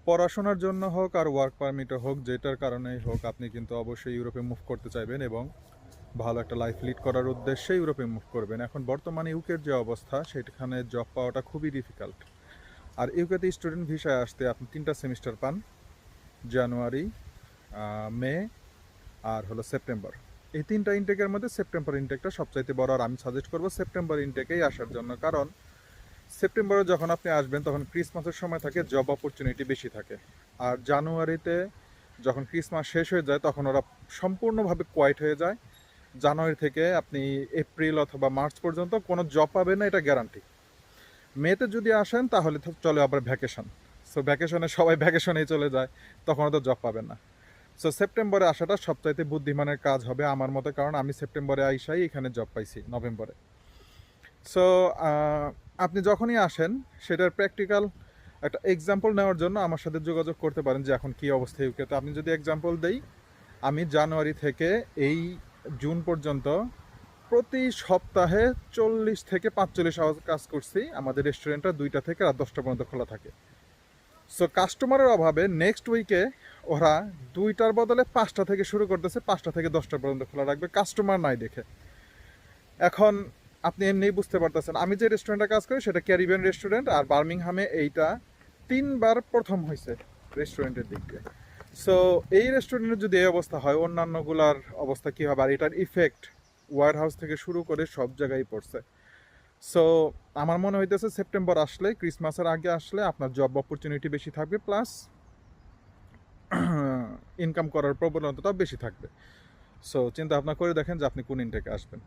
পড়াশোনার জন্য হোক আর ওয়ার্ক পারমিটে হোক, যেটার কারণেই হোক, আপনি কিন্তু অবশ্যই ইউরোপে মুভ করতে চাইবেন এবং ভালো একটা লাইফ লিড করার উদ্দেশ্যে ইউরোপে মুভ করবেন। এখন বর্তমানে ইউকের যে অবস্থা, সেখানে জব পাওয়াটা খুবই ডিফিকাল্ট। আর ইউকেতে স্টুডেন্ট ভিসায় আসতে আপনি 3টা সেমিস্টার পান, জানুয়ারি, মে আর হলো সেপ্টেম্বর। এই 3টা ইনটেকের মধ্যে সেপ্টেম্বর ইনটেকটা সবচাইতে বড়, আর আমি সাজেস্ট করবো সেপ্টেম্বর ইনটেকেই আসার জন্য। কারণ সেপ্টেম্বরে যখন আপনি আসবেন তখন ক্রিসমাসের সময় থাকে, জব অপরচুনিটি বেশি থাকে। আর জানুয়ারিতে যখন ক্রিসমাস শেষ হয়ে যায় তখন ওরা সম্পূর্ণভাবে কোয়াইট হয়ে যায়। জানুয়ারি থেকে আপনি এপ্রিল অথবা মার্চ পর্যন্ত কোনো জব পাবেন না, এটা গ্যারান্টি। মেতে যদি আসেন তাহলে তো চলে আবার ভ্যাকেশন। সো ভ্যাকেশনে সবাই ভ্যাকেশনেই চলে যায়, তখন তো জব পাবেন না। সো সেপ্টেম্বরে আসাটা সবচাইতে বুদ্ধিমানের কাজ হবে আমার মতে, কারণ আমি সেপ্টেম্বরে আইসাই এখানে জব পাইছি নভেম্বরে। সো আপনি যখনই আসেন সেটার প্র্যাকটিক্যাল একটা এক্সাম্পল নেওয়ার জন্য আমার সাথে যোগাযোগ করতে পারেন যে এখন কী অবস্থা ইউকেতে। আপনি যদি এক্সাম্পল দেই, আমি জানুয়ারি থেকে এই জুন পর্যন্ত প্রতি সপ্তাহে 40 থেকে 45 আওয়ার কাজ করছি। আমাদের রেস্টুরেন্টটা 2টা থেকে রাত 10টা পর্যন্ত খোলা থাকে। সো কাস্টমারের অভাবে নেক্সট উইকে ওরা 2টার বদলে 5টা থেকে শুরু করতেছে, 5টা থেকে 10টা পর্যন্ত খোলা রাখবে, কাস্টমার নাই দেখে। এখন আপনি এমনিই বুঝতে পারতেছেন, আমি যে রেস্টুরেন্টে কাজ করি সেটা ক্যারিবিয়ান রেস্টুরেন্ট, আর বার্মিংহামে এইটা 3বার প্রথম হয়েছে রেস্টুরেন্টের দিক দিয়ে। সো এই রেস্টুরেন্টের যদি এই অবস্থা হয়, অন্যান্যগুলার অবস্থা কী হবে? আর এটার ইফেক্ট ওয়ার হাউস থেকে শুরু করে সব জায়গায় পড়ছে। সো আমার মনে হইতেছে সেপ্টেম্বর আসলে, ক্রিসমাসের আগে আসলে আপনার জব অপরচুনিটি বেশি থাকবে, প্লাস ইনকাম করার প্রবণতাটাও বেশি থাকবে। সো চিন্তা ভাবনা করে দেখেন যে আপনি কোন ইনটেকে আসবেন।